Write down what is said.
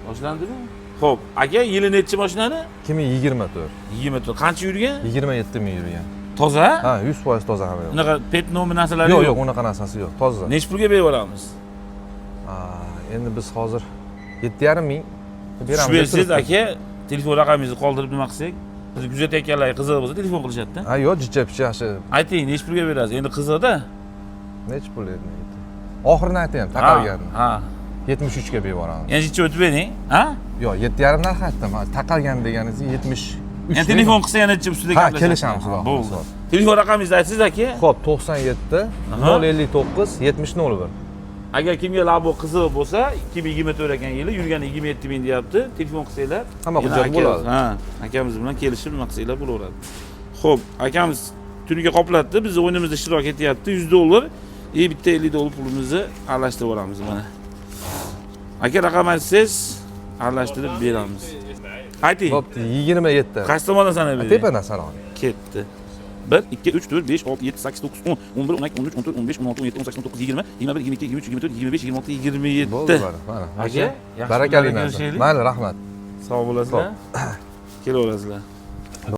boshlandimi? Xo'p, aka yili nechi mashinani? 2024. 24. Qancha yurgan? 27 ming yurgan. Toza? Ha, 100% toza ham yo'q. Unaqa pet nomi narsalari Yo'q, yo'q, unaqa narsasi yo'q, toza. Necha pulga berib olamiz? Endi biz hozir 7,5 ming beramiz. Shu bersangiz aka, telefon raqamingizni qoldirib nima qilsak, bizni kuzatayotganlar qiziq bo'lsa telefon qilishadi-da. Ha, yo'q, jicha-picha yaxshi. Ayting, necha pulga berasiz? Endi qiziqda. Necha pul edi? Oxirini ayting, taqalganini. Ha. 73 ga berib yuboramiz. Yana jicha o'tib bering, ha? Yo'q, 7,5 narx aytdim. Taqalgan deganingiz 73. Endi telefon qilsa yana jicha ustida gaplashamiz. Ha, kelishamiz. Bo'ldi. Telefon raqamingizni aytsangiz aka? Xo'p, 97 059 7001. Agar kimga labo qiziq bo'lsa, 2024 ekan yili, yurgani 27 ming deyapti. Telefon qilsanglar, hamma hujjat bo'ladi. Ha, akamiz bilan kelishib nima qilsanglar bo'laveradi. Xo'p, akamiz tuniga qoplatdi, biz o'yinimizda ishtirok etyapti. $100 bitta $50 pulimizni aralashtirib yuboramiz mana. Aka raqam aytsangiz, aralashtirib beramiz. Ayting. Bo'pti, 27. Qaysi tomondan sanab bering? Tepadan sanab. Ketdi. 1, 2, 3, 4, 5, 6, 7, 8, 9, 10, 11, 12, 13, 14, 15, 16, 17, 18, 19, 20, 21, 22, 23, 24, 25, 26, 27. Bo'ldi, mana. Aka, Barakali narsa. Mayli, rahmat. Sog' bo'lasizlar. Kelaverasizlar.